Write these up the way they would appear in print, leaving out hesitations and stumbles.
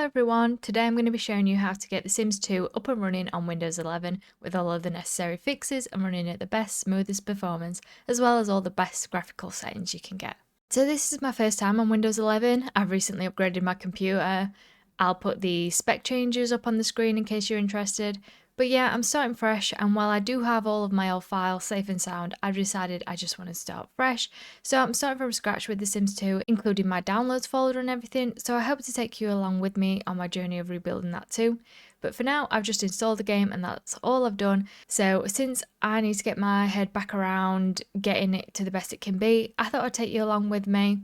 Hello everyone, today I'm going to be showing you how to get The Sims 2 up and running on Windows 11 with all of the necessary fixes and running at the best, smoothest performance, as well as all the best graphical settings you can get. So this is my first time on Windows 11, I've recently upgraded my computer. I'll put the spec changes up on the screen in case you're interested. But yeah, I'm starting fresh, and while I do have all of my old files safe and sound, I've decided I just want to start fresh. So I'm starting from scratch with The Sims 2, including my downloads folder and everything, so I hope to take you along with me on my journey of rebuilding that too. But for now, I've just installed the game and that's all I've done. So since I need to get my head back around getting it to the best it can be, I thought I'd take you along with me.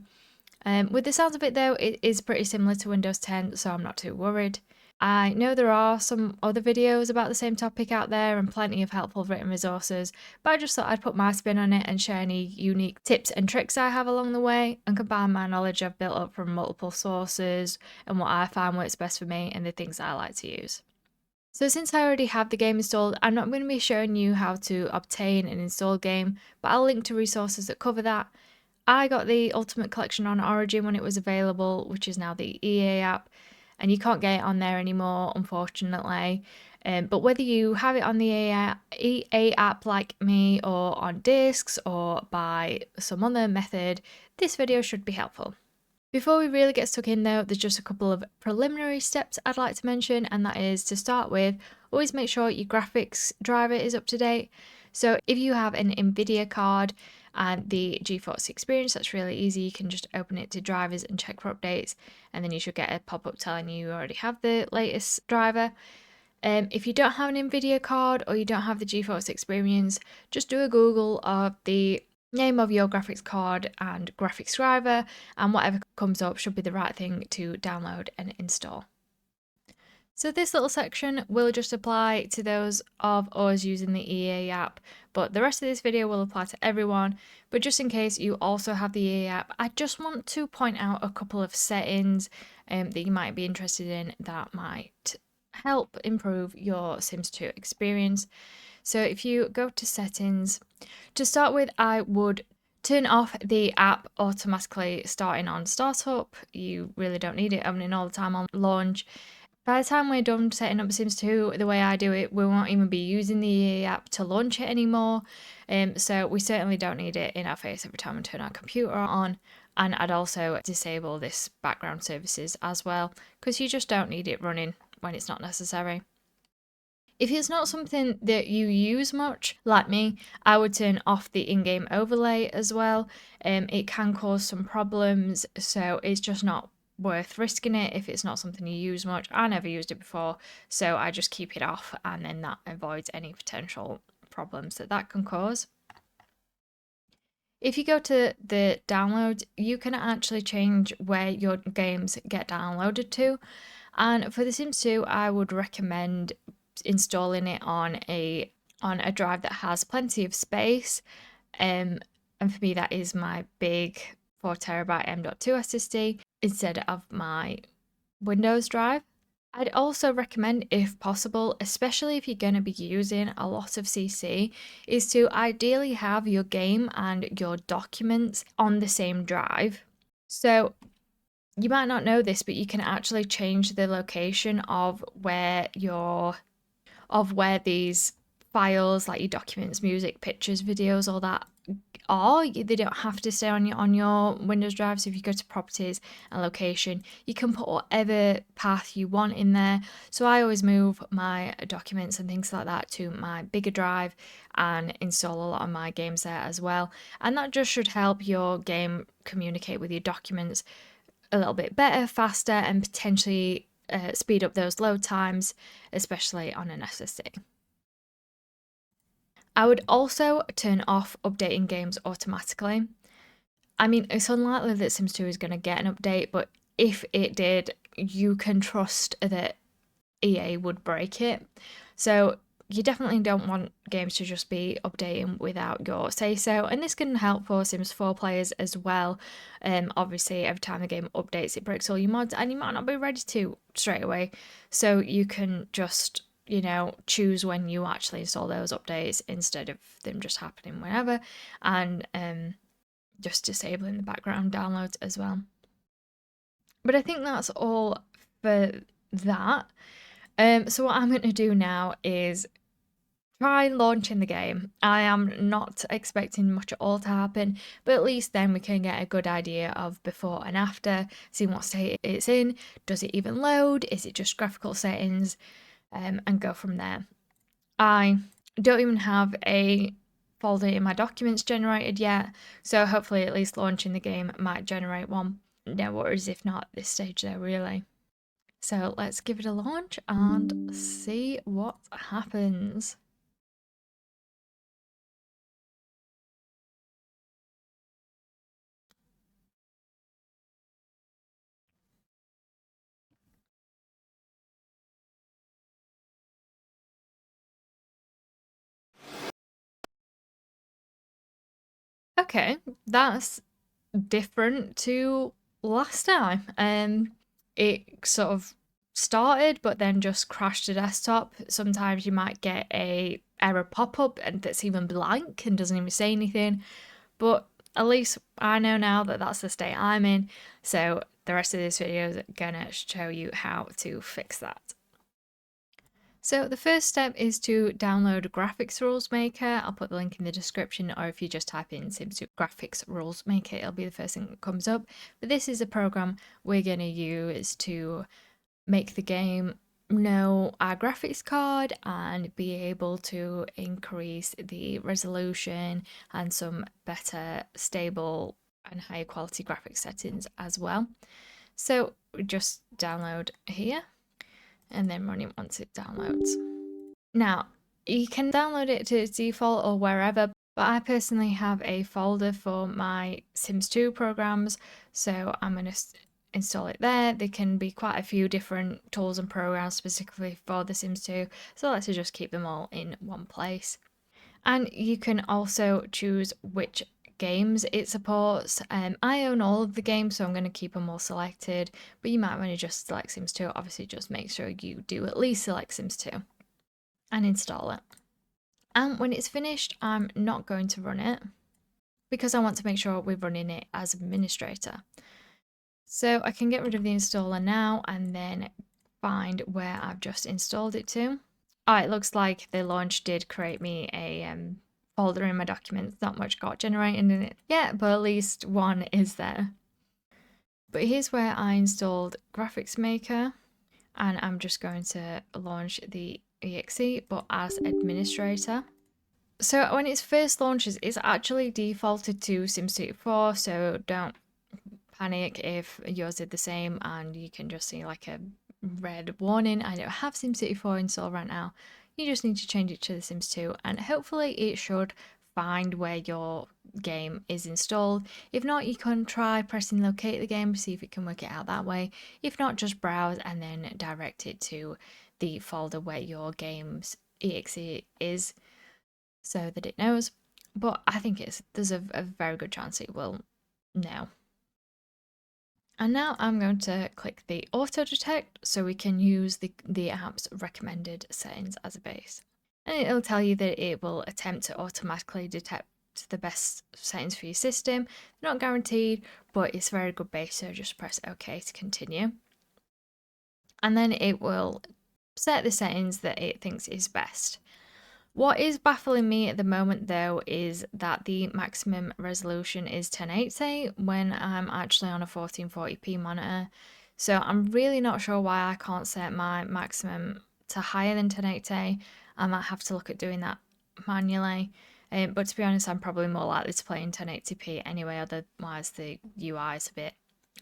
With the sounds of it though, it is pretty similar to Windows 10, so I'm not too worried. I know there are some other videos about the same topic out there and plenty of helpful written resources, but I just thought I'd put my spin on it and share any unique tips and tricks I have along the way and combine my knowledge I've built up from multiple sources and what I find works best for me and the things I like to use. So since I already have the game installed, I'm not going to be showing you how to obtain and install the game, but I'll link to resources that cover that. I got the Ultimate Collection on Origin when it was available, which is now the EA app, and you can't get it on there anymore, unfortunately. But whether you have it on the EA app like me, or on discs, or by some other method, this video should be helpful. Before we really get stuck in though, there's just a couple of preliminary steps I'd like to mention, and that is, to start with, always make sure your graphics driver is up to date. So if you have an NVIDIA card and the GeForce Experience, that's really easy. You can just open it to drivers and check for updates, and then you should get a pop-up telling you already have the latest driver. If you don't have an NVIDIA card or you don't have the GeForce Experience, just do a Google of the name of your graphics card and graphics driver, and whatever comes up should be the right thing to download and install. So this little section will just apply to those of us using the EA app, but the rest of this video will apply to everyone. But just in case you also have the EA app, I just want to point out a couple of settings that you might be interested in that might help improve your Sims 2 experience. So if you go to settings, to start with, I would turn off the app automatically starting on startup. You really don't need it opening all the time on launch. By the time we're done setting up Sims 2, the way I do it, we won't even be using the EA app to launch it anymore. So we certainly don't need it in our face every time we turn our computer on. And I'd also disable this background services as well, because you just don't need it running when it's not necessary. If it's not something that you use much, like me, I would turn off the in-game overlay as well. It can cause some problems, so it's just not worth risking it if it's not something you use much. I never used it before, so I just keep it off, and then that avoids any potential problems that can cause. If you go to the download, you can actually change where your games get downloaded to. And for The Sims 2, I would recommend installing it on a drive that has plenty of space. And for me, that is my big 4TB M.2 SSD instead of my Windows drive. I'd also recommend, if possible, especially if you're going to be using a lot of CC, is to ideally have your game and your documents on the same drive. So you might not know this, but you can actually change the location of where these files, like your documents, music, pictures, videos, all that are. They don't have to stay on your Windows drive. So if you go to properties and location, you can put whatever path you want in there. So I always move my documents and things like that to my bigger drive and install a lot of my games there as well. And that just should help your game communicate with your documents a little bit better, faster, and potentially speed up those load times, especially on an SSD. I would also turn off updating games automatically. I mean, it's unlikely that Sims 2 is going to get an update, but if it did, you can trust that EA would break it. So you definitely don't want games to just be updating without your say-so, and this can help for Sims 4 players as well. Obviously, every time the game updates, it breaks all your mods, and you might not be ready to straight away. So you can just, choose when you actually install those updates instead of them just happening whenever, and just disabling the background downloads as well. But I think that's all for that. So what I'm going to do now is try launching the game. I am not expecting much at all to happen, but at least then we can get a good idea of before and after, seeing what state it's in. Does it even load? Is it just graphical settings? And go from there. I don't even have a folder in my documents generated yet, so hopefully at least launching the game might generate one. No worries if not at this stage though, really. So let's give it a launch and see what happens. Okay, that's different to last time. It sort of started but then just crashed the desktop. Sometimes you might get a error pop-up and that's even blank and doesn't even say anything, but at least I know now that that's the state I'm in, so the rest of this video is gonna show you how to fix that. So the first step is to download Graphics Rules Maker. I'll put the link in the description, or if you just type in Sims Graphics Rules Maker, it'll be the first thing that comes up. But this is a program we're going to use to make the game know our graphics card and be able to increase the resolution and some better, stable and higher quality graphics settings as well. So just download here and then run it once it downloads. Now, you can download it to its default or wherever, but I personally have a folder for my Sims 2 programs, so I'm going to install it there. There can be quite a few different tools and programs specifically for The Sims 2, so let's just keep them all in one place. And you can also choose which games it supports. I own all of the games, so I'm going to keep them all selected, but you might want to just select Sims 2. Obviously, just make sure you do at least select Sims 2 and install it. And when it's finished, I'm not going to run it because I want to make sure we're running it as administrator. So I can get rid of the installer now and then find where I've just installed it to. Oh, it looks like the launch did create me a folder in my documents. Not much got generated in it yet, but at least one is there. But here's where I installed Graphics Maker, and I'm just going to launch the exe, but as administrator. So when it first launches, it's actually defaulted to SimCity 4, so don't panic if yours did the same and you can just see like a red warning. I don't have SimCity 4 installed right now. You just need to change it to The Sims 2 and hopefully it should find where your game is installed. If not, you can try pressing locate the game, see if it can work it out that way. If not, just browse and then direct it to the folder where your game's exe is so that it knows. But I think there's a very good chance it will know. And now I'm going to click the auto detect so we can use the app's recommended settings as a base. And it'll tell you that it will attempt to automatically detect the best settings for your system. Not guaranteed, but it's a very good base, so just press OK to continue. And then it will set the settings that it thinks is best. What is baffling me at the moment though is that the maximum resolution is 1080 when I'm actually on a 1440p monitor. So I'm really not sure why I can't set my maximum to higher than 1080. I might have to look at doing that manually. But to be honest, I'm probably more likely to play in 1080p anyway, otherwise the UI is a bit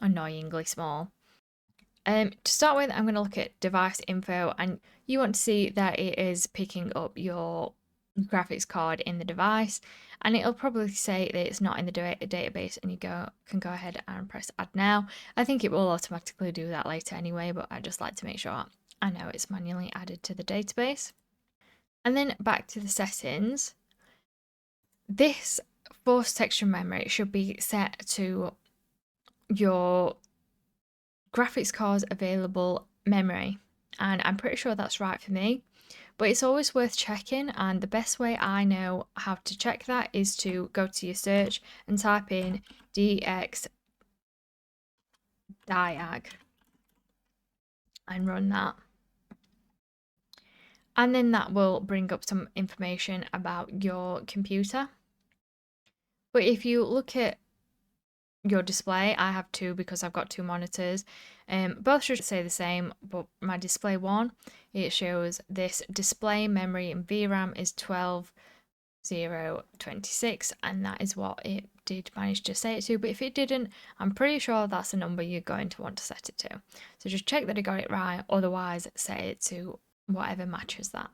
annoyingly small. To start with, I'm going to look at device info, and you want to see that it is picking up your graphics card in the device, and it'll probably say that it's not in the database, and you can go ahead and press add now. I think it will automatically do that later anyway, but I just like to make sure I know it's manually added to the database. And then back to the settings. This force texture memory should be set to your graphics cards available memory, and I'm pretty sure that's right for me, but it's always worth checking, and the best way I know how to check that is to go to your search and type in DX diag, and run that. And then that will bring up some information about your computer. But if you look at your display, I have two because I've got two monitors. Both should say the same, but my display one, it shows this display memory and VRAM is 12,026, and that is what it did manage to set it to. But if it didn't, I'm pretty sure that's the number you're going to want to set it to. So just check that it got it right, otherwise set it to whatever matches that.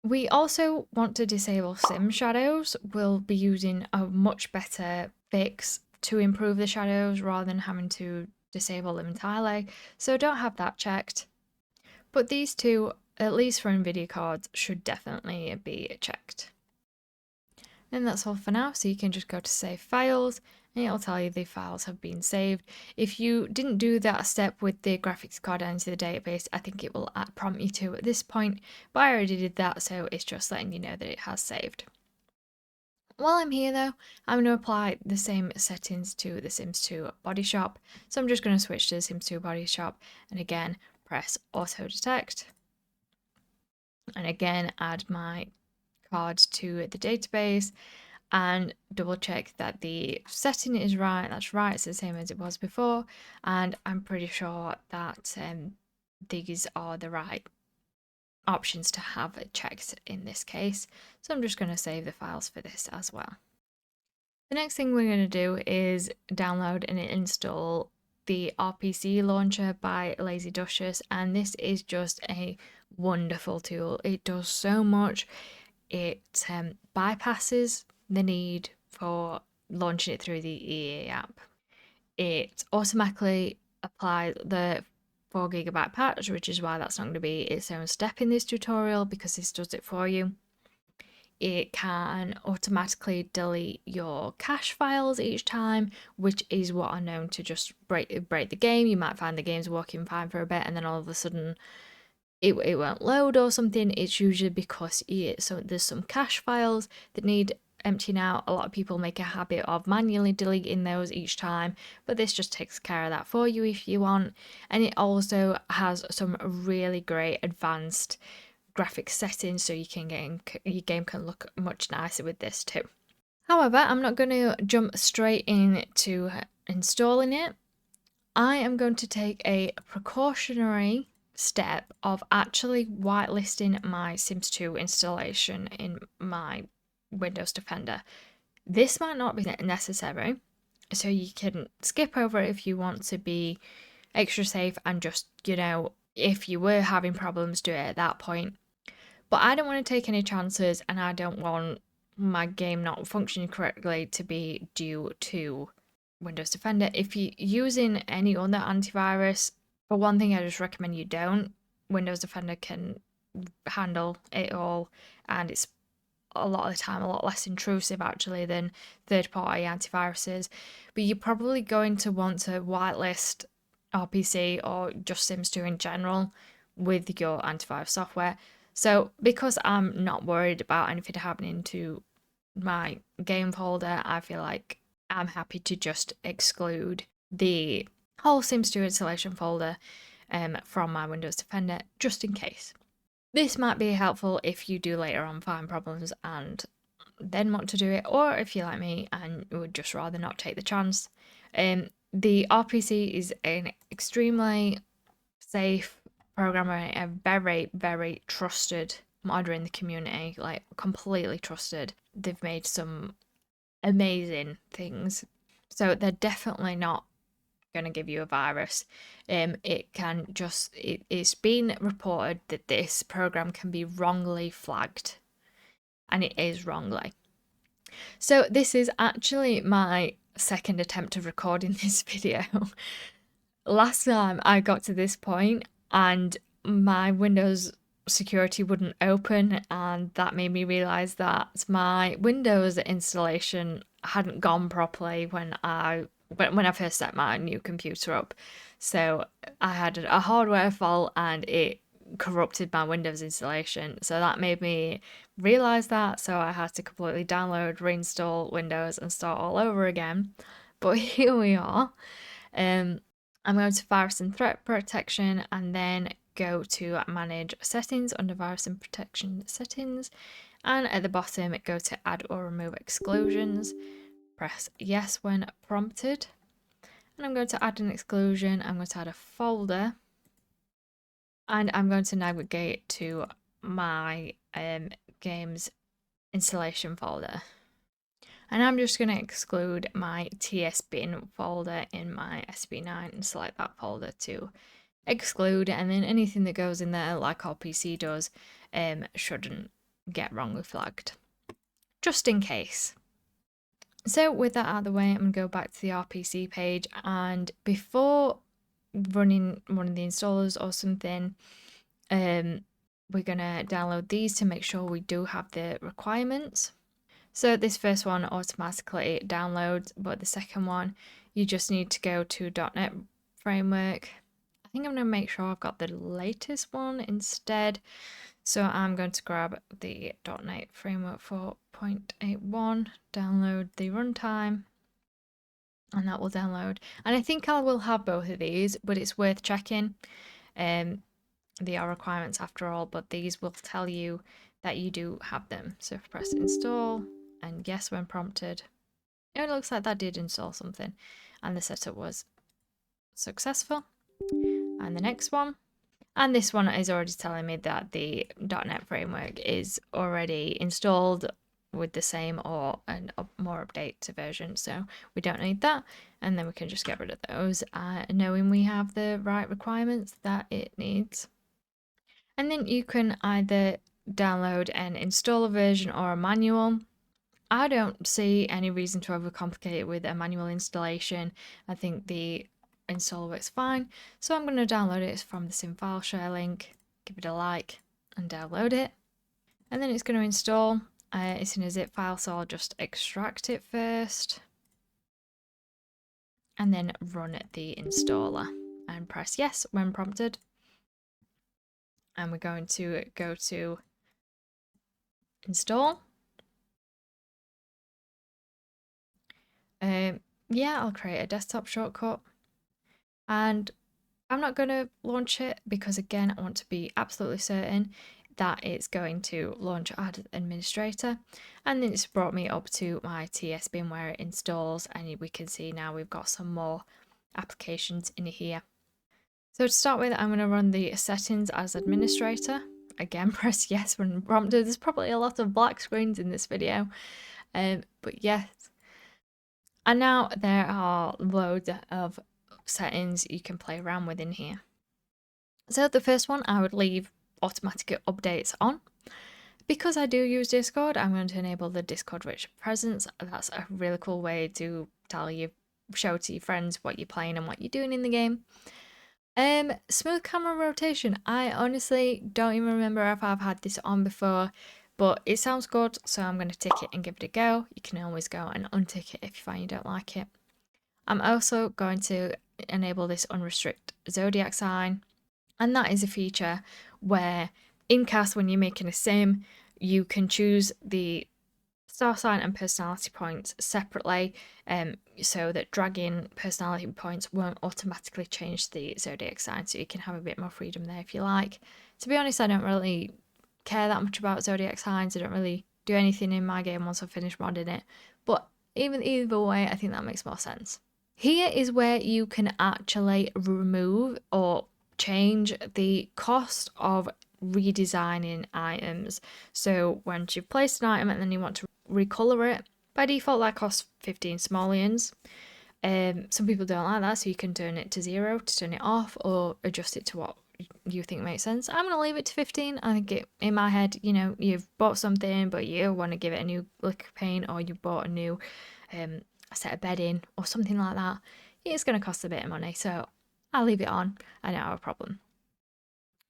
We also want to disable sim shadows. We'll be using a much better fix to improve the shadows rather than having to disable them entirely, so don't have that checked. But these two, at least for NVIDIA cards, should definitely be checked. And that's all for now, so you can just go to save files and it'll tell you the files have been saved. If you didn't do that step with the graphics card into the database, I think it will prompt you to at this point, but I already did that, so it's just letting you know that it has saved. While I'm here though, I'm going to apply the same settings to the Sims 2 Body Shop. So I'm just going to switch to the Sims 2 Body Shop and again press Auto Detect. And again add my card to the database and double check that the setting is right. That's right, it's the same as it was before. And I'm pretty sure that these are the right options to have checked in this case. So I'm just going to save the files for this as well. The next thing we're going to do is download and install the RPC Launcher by Lazy Duchess, and this is just a wonderful tool. It does so much. It bypasses the need for launching it through the EA app. It automatically applies the 4GB patch, which is why that's not going to be its own step in this tutorial because this does it for you. It can automatically delete your cache files each time, which is what are known to just break the game. You might find the game's working fine for a bit and then all of a sudden it won't load or something. It's usually because there's some cache files that need emptying out. A lot of people make a habit of manually deleting those each time, but this just takes care of that for you if you want. And it also has some really great advanced graphics settings, so your game can look much nicer with this too. However, I'm not going to jump straight into installing it. I am going to take a precautionary step of actually whitelisting my Sims 2 installation in my Windows Defender. This might not be necessary, so you can skip over it if you want to be extra safe and just, if you were having problems, do it at that point. But I don't want to take any chances, and I don't want my game not functioning correctly to be due to Windows Defender. If you're using any other antivirus, for one thing, I just recommend you don't. Windows Defender can handle it all, and it's a lot of the time a lot less intrusive actually than third-party antiviruses. But you're probably going to want to whitelist RPC or just Sims 2 in general with your antivirus software. So because I'm not worried about anything happening to my game folder, I feel like I'm happy to just exclude the whole Sims 2 installation folder from my Windows Defender, just in case. This might be helpful if you do later on find problems and then want to do it, or if you're like me and would just rather not take the chance. The RPC is an extremely safe programmer, a very, very trusted modder in the community, like completely trusted. They've made some amazing things, so they're definitely not going to give you a virus. It's been reported that this program can be wrongly flagged, and it is wrongly. So this is actually my second attempt of recording this video. Last time I got to this point and my Windows security wouldn't open, and that made me realize that my Windows installation hadn't gone properly when I first set my new computer up. So I had a hardware fault and it corrupted my Windows installation. So that made me realize that. So I had to completely download, reinstall Windows and start all over again. But here we are. I'm going to virus and threat protection, and then go to manage settings under virus and protection settings, and at the bottom go to add or remove exclusions. Press yes when prompted, and I'm going to add an exclusion. I'm going to add a folder, and I'm going to navigate to my games installation folder. And I'm just going to exclude my TS-bin folder in my SB9 and select that folder to exclude, and then anything that goes in there, like RPC does, shouldn't get wrongly flagged, just in case. So with that out of the way, I'm going to go back to the RPC page, and before running one of the installers or something, we're going to download these to make sure we do have the requirements. So this first one automatically downloads, but the second one, you just need to go to .NET Framework. I think I'm going to make sure I've got the latest one instead. So I'm going to grab the .NET Framework 4.81, download the runtime, and that will download. And I think I will have both of these, but it's worth checking. They are requirements after all, but these will tell you that you do have them. So if I press install and yes when prompted, it looks like that did install something and the setup was successful. And the next one, and this one is already telling me that the .NET Framework is already installed with the same or a more updated version, so we don't need that, and then we can just get rid of those, knowing we have the right requirements that it needs. And then you can either download and install a version or a manual. I don't see any reason to overcomplicate it with a manual installation. I think the installer works fine, so I'm going to download it from the sim file share link, give it a like and download it, and then it's going to install. It's in a zip file, so I'll just extract it first and then run the installer and press yes when prompted. And we're going to go to install. Yeah, I'll create a desktop shortcut, and I'm not going to launch it because, again, I want to be absolutely certain that it's going to launch as administrator. And then it's brought me up to my TS bin where it installs, and we can see now we've got some more applications in here. So to start with, I'm going to run the settings as administrator. Again, press yes when prompted. There's probably a lot of black screens in this video, but yes. And now there are loads of settings you can play around with in here. So the first one, I would leave automatic updates on. Because I do use Discord, I'm going to enable the Discord rich presence. That's a really cool way to show to your friends what you're playing and what you're doing in the game. Smooth camera rotation. I honestly don't even remember if I've had this on before, but it sounds good, so I'm going to tick it and give it a go. You can always go and untick it if you find you don't like it. I'm also going to enable this unrestrict zodiac sign, and that is a feature where in CAS, when you're making a sim, you can choose the star sign and personality points separately, so that dragging personality points won't automatically change the zodiac sign, so you can have a bit more freedom there if you like. To be honest, I don't really care that much about zodiac signs. I don't really do anything in my game once I've finished modding it, but either way, I think that makes more sense. Here is where you can actually remove or change the cost of redesigning items. So once you've placed an item and then you want to recolor it, by default that costs 15 simoleons. Some people don't like that, so you can turn it to 0 to turn it off, or adjust it to what you think makes sense. I'm going to leave it to 15. I think in my head, you know, you've bought something but you want to give it a new lick of paint, or you bought a new set of bedding or something like that, it's going to cost a bit of money, so I'll leave it on. I don't have a problem.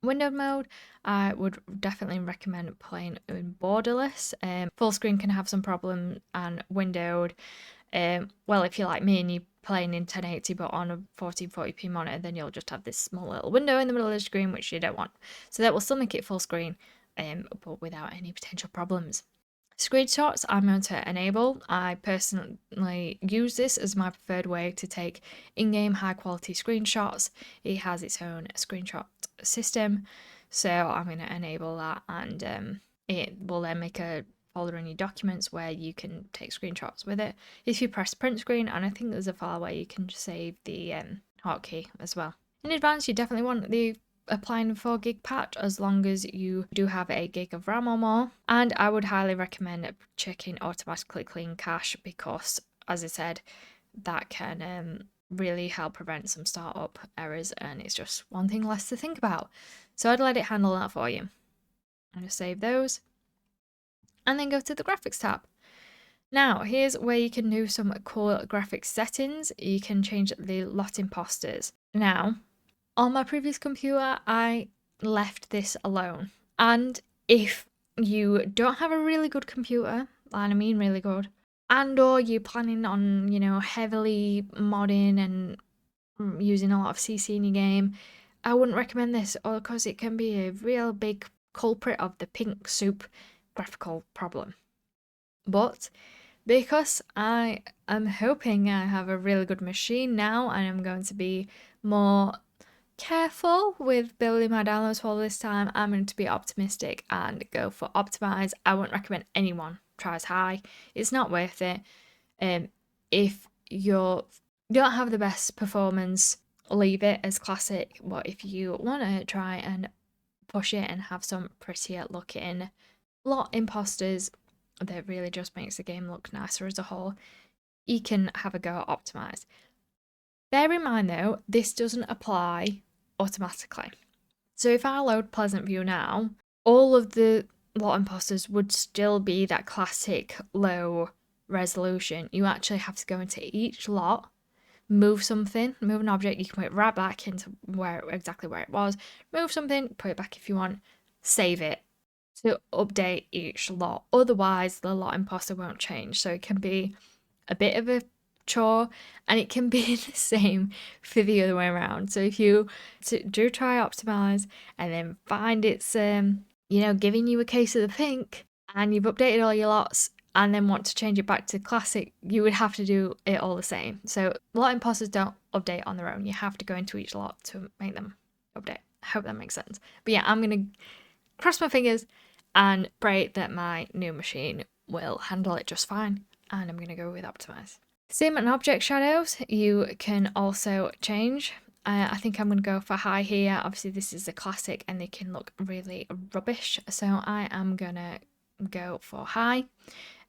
Windowed mode, I would definitely recommend playing in borderless. Full screen can have some problem, and windowed, well, if you're like me and you're playing in 1080 but on a 1440p monitor, then you'll just have this small little window in the middle of the screen, which you don't want. So that will still make it full screen, but without any potential problems. Screenshots I'm going to enable. I personally use this as my preferred way to take in-game high quality screenshots. It has its own screenshot system, so I'm going to enable that, and it will then make a folder in your documents where you can take screenshots with it. If you press print screen, and I think there's a file where you can save the hotkey as well. In advance, you definitely want the applying 4 gig patch as long as you do have 8 gig of RAM or more, and I would highly recommend checking automatically clean cache because, as I said, that can really help prevent some startup errors, and it's just one thing less to think about. So I'd let it handle that for you. I'm going to save those and then go to the graphics tab. Now, here's where you can do some cool graphics settings. You can change the lot imposters. Now, on my previous computer, I left this alone. And if you don't have a really good computer, and I mean really good, and or you're planning on, heavily modding and using a lot of CC in your game, I wouldn't recommend this because it can be a real big culprit of the pink soup graphical problem. But because I am hoping I have a really good machine now and I'm going to be more careful with building my downloads for this time, I'm going to be optimistic and go for optimize. I wouldn't recommend anyone tries high. It's not worth it. If you don't have the best performance, leave it as classic. But if you want to try and push it and have some prettier looking lot imposters that really just makes the game look nicer as a whole, you can have a go at optimize. Bear in mind though, this doesn't apply automatically. So if I load Pleasant View now, all of the lot imposters would still be that classic low resolution. You actually have to go into each lot, move an object, you can put it right back into exactly where it was, move something, put it back if you want, save it to update each lot. Otherwise, the lot imposter won't change. So it can be a bit of a chore, and it can be the same for the other way around. So if you do try optimize and then find it's giving you a case of the pink and you've updated all your lots and then want to change it back to classic, you would have to do it all the same. So lot imposters don't update on their own. You have to go into each lot to make them update. I hope that makes sense. But yeah, I'm gonna cross my fingers and pray that my new machine will handle it just fine, and I'm gonna go with optimize. Sim and object shadows you can also change. I think I'm going to go for high here. Obviously this is a classic and they can look really rubbish, so I am going to go for high.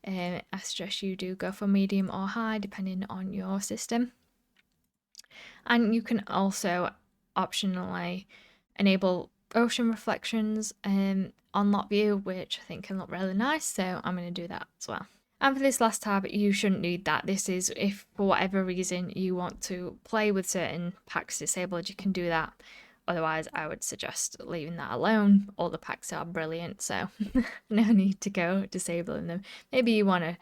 I suggest you do go for medium or high depending on your system. And you can also optionally enable ocean reflections on lot view, which I think can look really nice, so I'm going to do that as well. And for this last tab, you shouldn't need that. This is if for whatever reason you want to play with certain packs disabled, you can do that. Otherwise, I would suggest leaving that alone. All the packs are brilliant, so no need to go disabling them. Maybe you want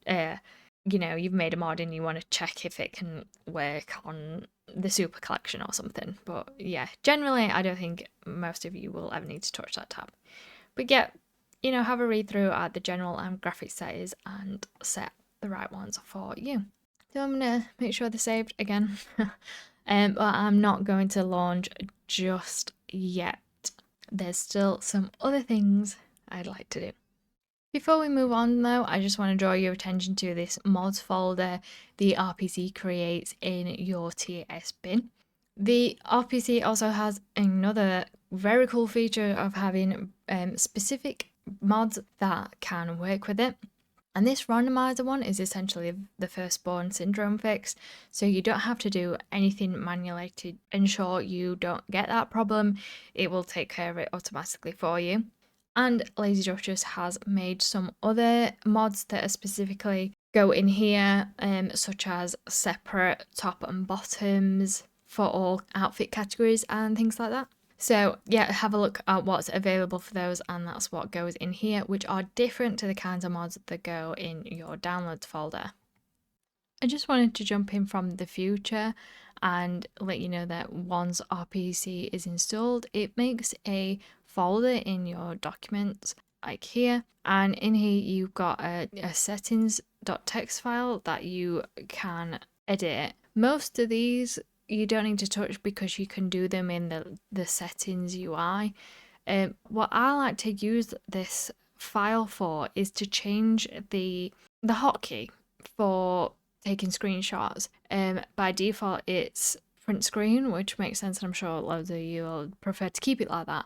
to, you've made a mod and you want to check if it can work on the super collection or something. But yeah, generally, I don't think most of you will ever need to touch that tab. But yeah, have a read through at the general and graphics settings and set the right ones for you. So I'm going to make sure they're saved again. But I'm not going to launch just yet. There's still some other things I'd like to do. Before we move on though, I just want to draw your attention to this mods folder the RPC creates in your TS bin. The RPC also has another very cool feature of having specific mods that can work with it. And this randomizer one is essentially the firstborn syndrome fix, so you don't have to do anything manually to ensure you don't get that problem. It will take care of it automatically for you. And Lazy Duchess has made some other mods that are specifically go in here, such as separate top and bottoms for all outfit categories and things like that. So yeah, have a look at what's available for those, and that's what goes in here, which are different to the kinds of mods that go in your downloads folder. I just wanted to jump in from the future and let you know that once RPC is installed, it makes a folder in your documents like here. And in here, you've got a settings.txt file that you can edit. Most of these you don't need to touch because you can do them in the settings UI. What I like to use this file for is to change the hotkey for taking screenshots. By default, it's print screen, which makes sense, and I'm sure loads of you will prefer to keep it like that.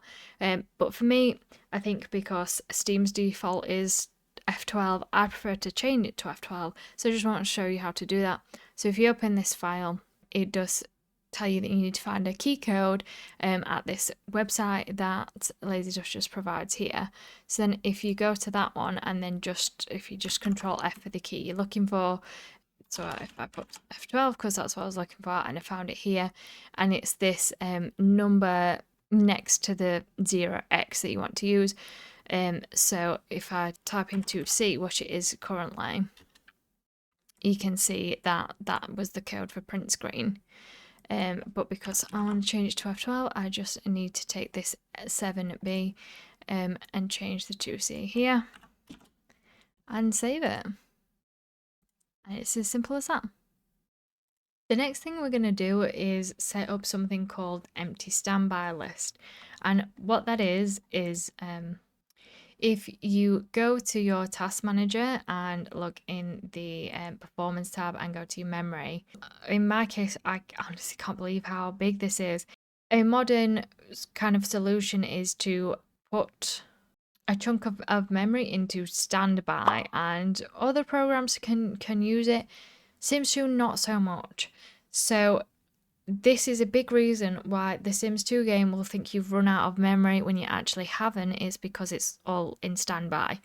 But for me, I think because Steam's default is F12, I prefer to change it to F12. So I just want to show you how to do that. So if you open this file, it does tell you that you need to find a key code at this website that LazyDush just provides here. So then if you go to that one and then if you just Control F for the key you're looking for, so if I put F12 because that's what I was looking for, and I found it here, and it's this number next to the 0x that you want to use. So if I type into C, which it is currently, you can see that that was the code for print screen. But because I want to change it to F12, I just need to take this 7B and change the 2C here and save it. And it's as simple as that. The next thing we're going to do is set up something called empty standby list. And what that is if you go to your task manager and look in the performance tab and go to your memory, in my case, I honestly can't believe how big this is. A modern kind of solution is to put a chunk of memory into standby, and other programs can use it. Sims 2 not so much. So this is a big reason why the Sims 2 game will think you've run out of memory when you actually haven't. Is because it's all in standby.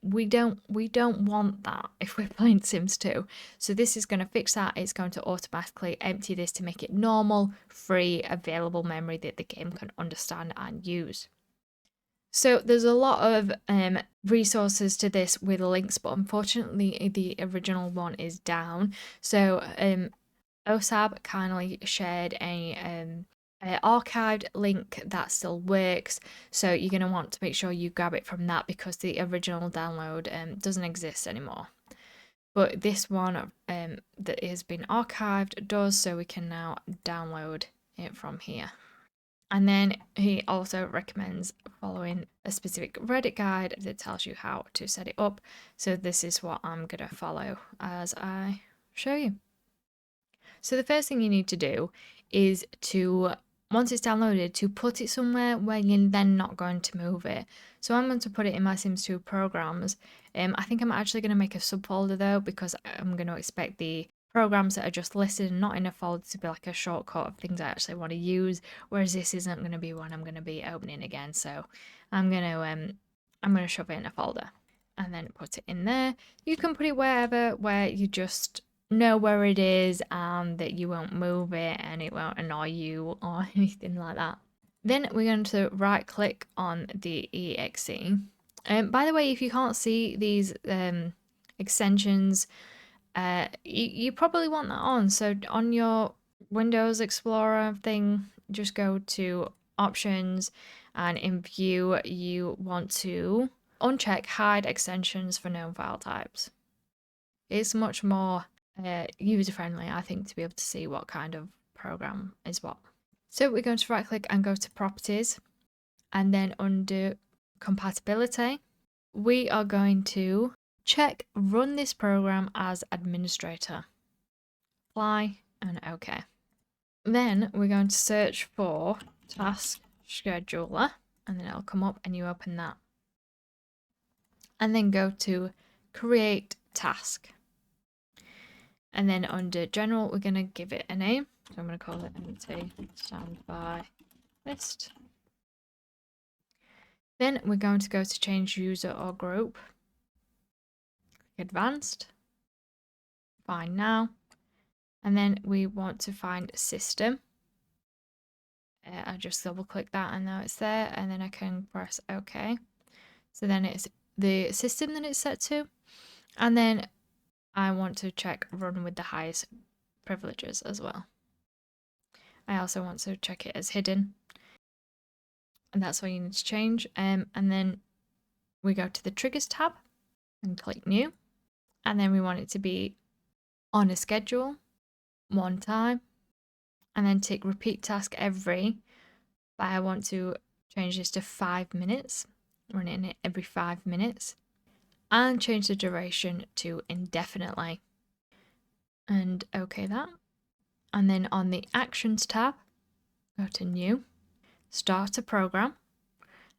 We don't want that if we're playing Sims 2. So this is going to fix that. It's going to automatically empty this to make it normal, free, available memory that the game can understand and use. So there's a lot of resources to this with links, but unfortunately the original one is down. So OSAB kindly shared a archived link that still works, so you're going to want to make sure you grab it from that because the original download doesn't exist anymore. But this one that has been archived does, so we can now download it from here. And then he also recommends following a specific Reddit guide that tells you how to set it up. So this is what I'm going to follow as I show you. So the first thing you need to do is to, once it's downloaded, to put it somewhere where you're then not going to move it. So I'm going to put it in my Sims 2 programs. I think I'm actually going to make a subfolder though, because I'm going to expect the programs that are just listed and not in a folder to be like a shortcut of things I actually want to use, whereas this isn't going to be one I'm going to be opening again. So I'm going to shove it in a folder and then put it in there. You can put it wherever where you just know where it is and that you won't move it and it won't annoy you or anything like that. Then we're going to right click on the exe. By the way, if you can't see these extensions, you probably want that on. So on your Windows Explorer thing, just go to options, and in view you want to uncheck hide extensions for known file types. It's much more user friendly, I think, to be able to see what kind of program is what. So we're going to right click and go to properties, and then under compatibility we are going to check run this program as administrator, apply, and OK. Then we're going to search for task scheduler, and then it'll come up and you open that, and then go to create task. And then under general, we're going to give it a name. So I'm going to call it empty standby list. Then we're going to go to change user or group. Click advanced. Find now. And then we want to find system. I just double click that and now it's there. And then I can press OK. So then it's the system that it's set to. And then I want to check run with the highest privileges as well. I also want to check it as hidden. And that's all you need to change. And then we go to the Triggers tab and click New. And then we want it to be on a schedule, one time, and then tick Repeat Task Every. But I want to change this to 5 minutes, running it every 5 minutes, and change the duration to indefinitely. And OK that. And then on the Actions tab, go to New, Start a Program,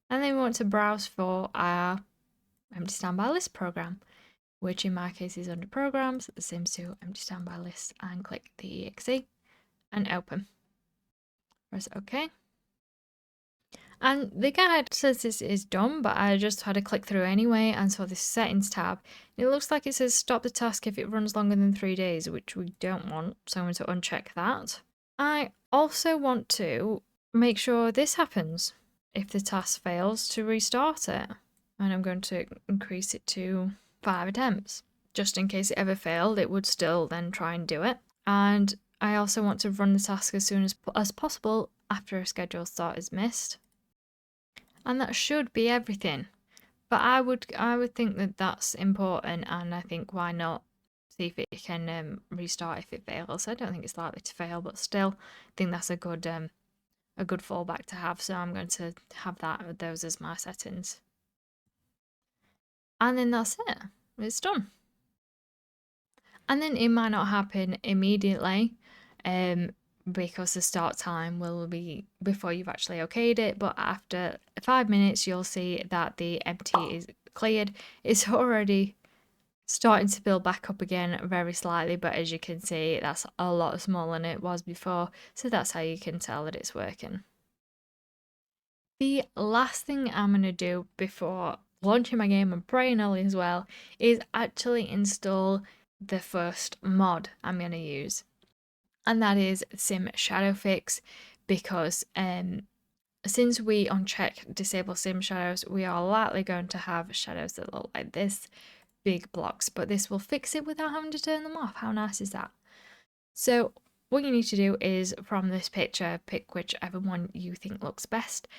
and then we want to browse for our Empty Standby List program, which in my case is under Programs, The Sims 2 Empty Standby List, and click the exe and open. Press OK. And the guide says this is done, but I just had a click through anyway and saw this Settings tab. It looks like it says stop the task if it runs longer than 3 days, which we don't want, so I'm going to uncheck that. I also want to make sure this happens if the task fails to restart it. And I'm going to increase it to 5 attempts. Just in case it ever failed, it would still then try and do it. And I also want to run the task as soon as possible after a scheduled start is missed. And that should be everything. But I would think that that's important, and I think why not see if it can restart if it fails. I don't think it's likely to fail, but still, I think that's a good fallback to have. So I'm going to have those as my settings. And then that's it. It's done. And then it might not happen immediately, because the start time will be before you've actually okayed it, but after 5 minutes you'll see that the empty is cleared. It's already starting to build back up again very slightly, but as you can see that's a lot smaller than it was before, so that's how you can tell that it's working. The last thing I'm going to do before launching my game and praying early as well is actually install the first mod I'm going to use. And that is Sim Shadow Fix, because since we uncheck disable sim shadows, we are likely going to have shadows that look like this, big blocks, but this will fix it without having to turn them off. How nice is that? So what you need to do is, from this picture, pick whichever one you think looks best.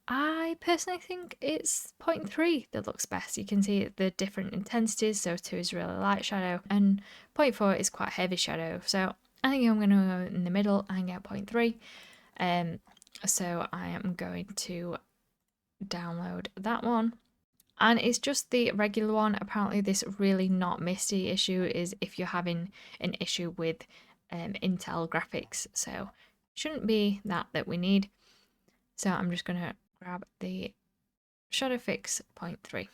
I personally think it's 0.3 that looks best. You can see the different intensities, so 2 is really light shadow and 0.4 is quite heavy shadow. So I think I'm going to go in the middle and get 0.3. So I am going to download that one. And it's just the regular one. Apparently this really not misty issue is if you're having an issue with Intel graphics. So shouldn't be that we need. So I'm just going to grab the Shadow Fix 0.3.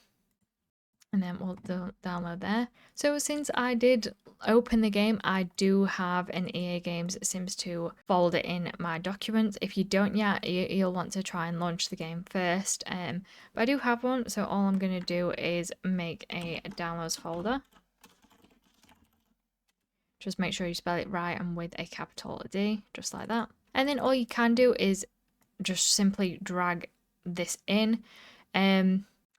And then we'll download there. So since I did open the game, I do have an EA Games Sims 2 folder in my documents. If you don't yet, you'll want to try and launch the game first. But I do have one, so all I'm going to do is make a downloads folder. Just make sure you spell it right and with a capital D, just like that. And then all you can do is just simply drag this in.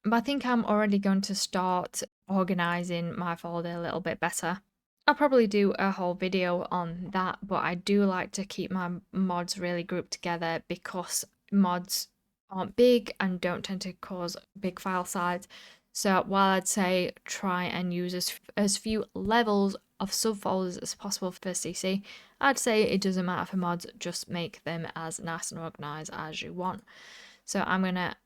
But I think I'm already going to start organizing my folder a little bit better. I'll probably do a whole video on that, but I do like to keep my mods really grouped together because mods aren't big and don't tend to cause big file size. So while I'd say try and use as few levels of subfolders as possible for CC, I'd say it doesn't matter for mods, just make them as nice and organized as you want. So I'm going to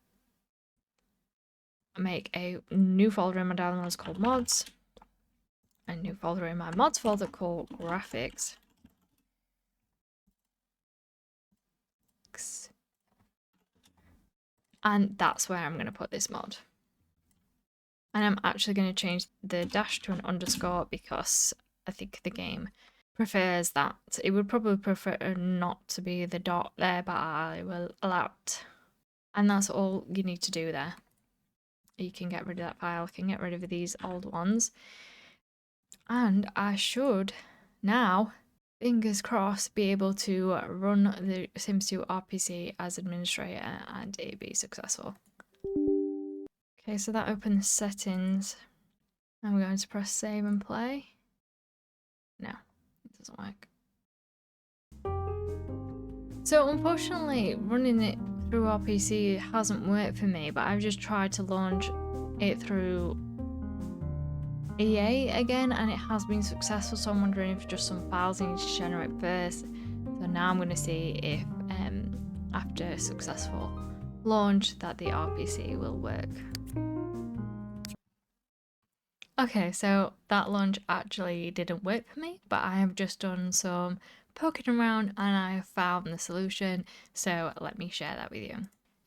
make a new folder in my downloads called mods, a new folder in my mods folder called graphics, and that's where I'm going to put this mod. And I'm actually going to change the dash to an underscore because I think the game prefers that. It would probably prefer not to be the dot there, but I will allow it. And that's all you need to do there. You can get rid of that file, you can get rid of these old ones. And I should now, fingers crossed, be able to run the Sims 2 RPC as administrator and it be successful. Okay, so that opens settings. And we're going to press save and play. No, it doesn't work. So unfortunately, running it through RPC hasn't worked for me, but I've just tried to launch it through EA again and it has been successful, so I'm wondering if just some files need to generate first. So now I'm going to see if after a successful launch that the RPC will work. Okay, so that launch actually didn't work for me, but I have just done some poking around and I have found the solution, so let me share that with you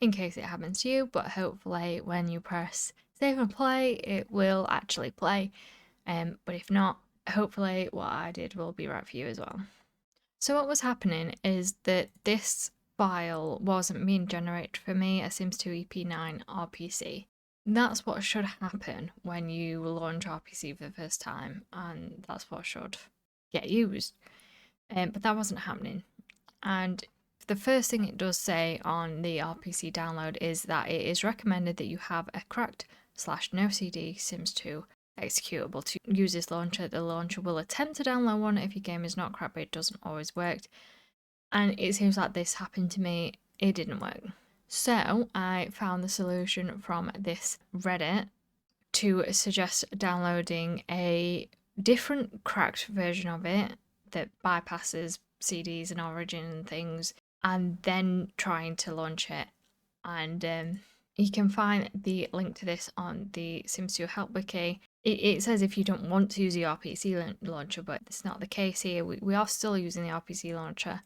in case it happens to you. But hopefully when you press save and play it will actually play, but if not, hopefully what I did will be right for you as well. So what was happening is that this file wasn't being generated for me, a Sims 2 EP9 RPC. That's what should happen when you launch RPC for the first time, and that's what should get used. But that wasn't happening. And the first thing it does say on the RPC download is that it is recommended that you have a cracked/no-cd Sims 2 executable to use this launcher. The launcher will attempt to download one if your game is not cracked, but it doesn't always work. And it seems like this happened to me. It didn't work. So I found the solution from this Reddit to suggest downloading a different cracked version of it that bypasses CDs and Origin and things, and then trying to launch it. And you can find the link to this on the Sims 2 help wiki. It says if you don't want to use the RPC launcher, but it's not the case here. We are still using the RPC launcher.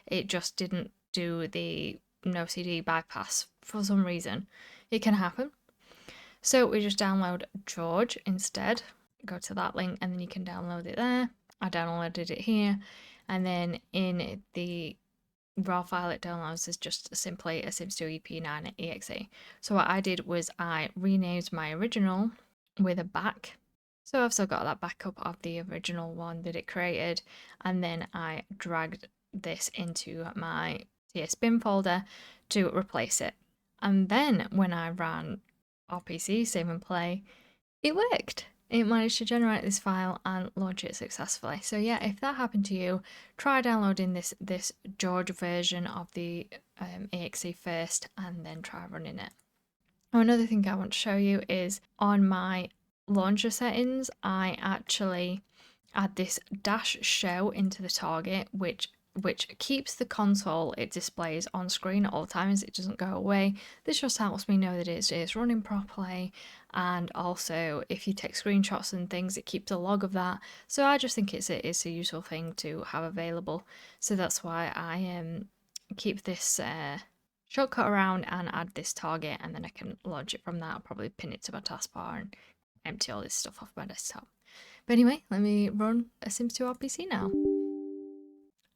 It just didn't do the no CD bypass for some reason. It can happen. So we just download George instead. Go to that link and then you can download it there. I downloaded it here, and then in the raw file it downloads is just simply a Sims 2 EP9 exe. So what I did was I renamed my original with a back. So I've still got that backup of the original one that it created, and then I dragged this into my TS bin folder to replace it. And then when I ran RPC save and play, it worked. It managed to generate this file and launch it successfully. So yeah, if that happened to you, try downloading this George version of the exe first and then try running it. Another thing I want to show you is on my launcher settings, I actually add this -show into the target, which keeps the console it displays on screen at all times. It doesn't go away. This just helps me know that it's running properly, and also if you take screenshots and things, it keeps a log of that. So I just think it's a useful thing to have available. So that's why I keep this shortcut around and add this target, and then I can launch it from that. I'll probably pin it to my taskbar and empty all this stuff off my desktop. But anyway, let me run a Sims 2 RPC now.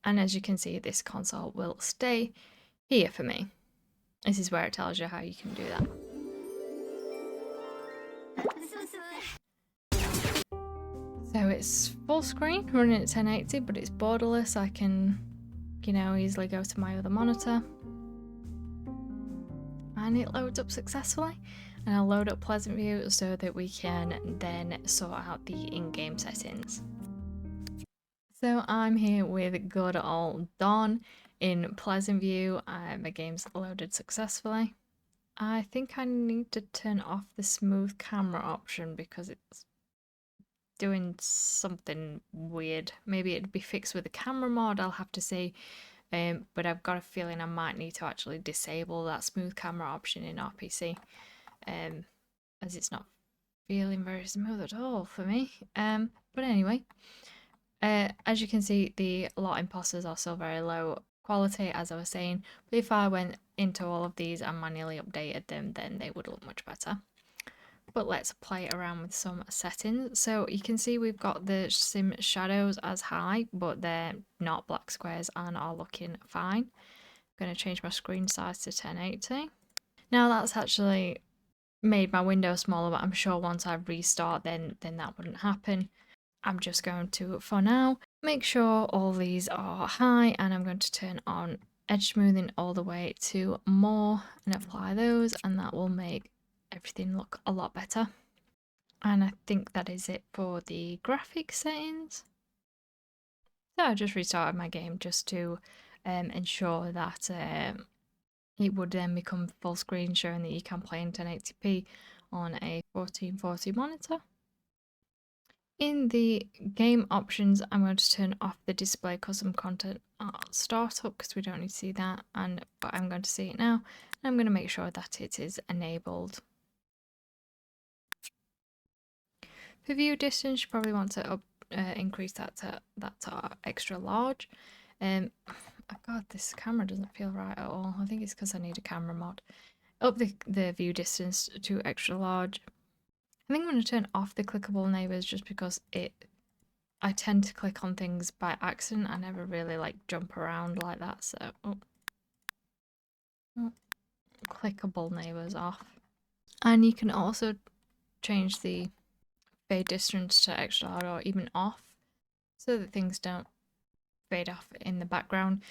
And as you can see, this console will stay here for me. This is where it tells you how you can do that. So it's full screen, running at 1080, but it's borderless. I can, easily go to my other monitor. And it loads up successfully. And I'll load up Pleasant View so that we can then sort out the in-game settings. So I'm here with good old Dawn in Pleasant View. My game's loaded successfully. I think I need to turn off the smooth camera option because it's doing something weird. Maybe it'd be fixed with the camera mod, I'll have to see. But I've got a feeling I might need to actually disable that smooth camera option in RPC, as it's not feeling very smooth at all for me. But anyway. As you can see, the lot imposters are still very low quality, as I was saying, but if I went into all of these and manually updated them, then they would look much better. But let's play around with some settings. So you can see we've got the sim shadows as high, but they're not black squares and are looking fine. I'm going to change my screen size to 1080. Now that's actually made my window smaller, but I'm sure once I restart then that wouldn't happen. I'm just going to, for now, make sure all these are high, and I'm going to turn on edge smoothing all the way to more and apply those, and that will make everything look a lot better. And I think that is it for the graphics settings. So I just restarted my game just to ensure that it would then become full screen, showing that you can play in 1080p on a 1440 monitor. In the game options, I'm going to turn off the display custom content at startup because we don't need to see that, but I'm going to see it now. And I'm going to make sure that it is enabled. For view distance, you probably want to increase that to extra large. God, this camera doesn't feel right at all. I think it's because I need a camera mod. Up the view distance to extra large. I think I'm going to turn off the clickable neighbors just because I tend to click on things by accident. I never really like jump around like that, so clickable neighbors off. And you can also change the fade distance to extra large or even off so that things don't fade off in the background.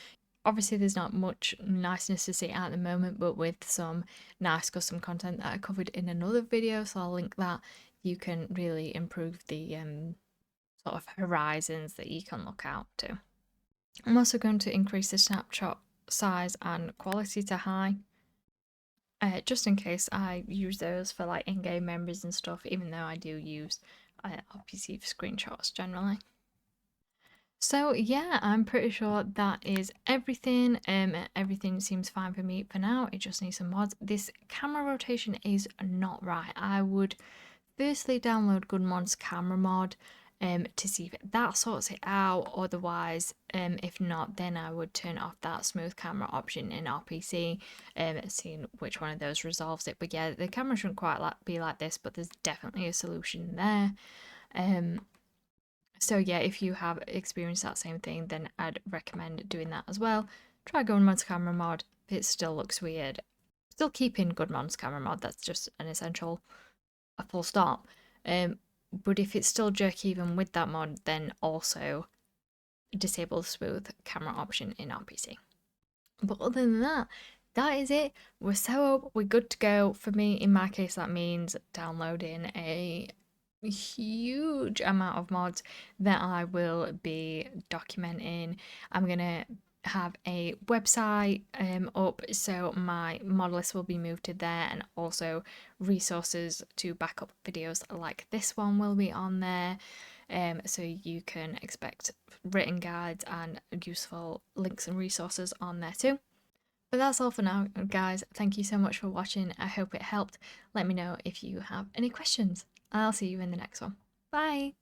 Obviously there's not much niceness to see at the moment, but with some nice custom content that I covered in another video, so I'll link that, you can really improve the sort of horizons that you can look out to. I'm also going to increase the snapshot size and quality to high, just in case I use those for like in-game memories and stuff, even though I do use RPC for screenshots generally. So yeah, I'm pretty sure that is everything. Everything seems fine for me for now. It just needs some mods. This camera rotation is not right. I would firstly download Goodmod's camera mod to see if that sorts it out. Otherwise, if not, then I would turn off that smooth camera option in RPC, seeing which one of those resolves it. But yeah, the camera shouldn't quite be like this, but there's definitely a solution there. So yeah, if you have experienced that same thing, then I'd recommend doing that as well. Try Goodmod's camera mod. If it still looks weird, still keep in Goodmod's camera mod. That's just an essential, a full stop. But if it's still jerky even with that mod, then also disable the smooth camera option in RPC. But other than that, that is it. We're set up. We're good to go. For me, in my case, that means downloading a huge amount of mods that I will be documenting. I'm gonna have a website up, so my mod list will be moved to there, and also resources to back up videos like this one will be on there. So you can expect written guides and useful links and resources on there too. But that's all for now, guys. Thank you so much for watching. I hope it helped. Let me know if you have any questions. I'll see you in the next one. Bye!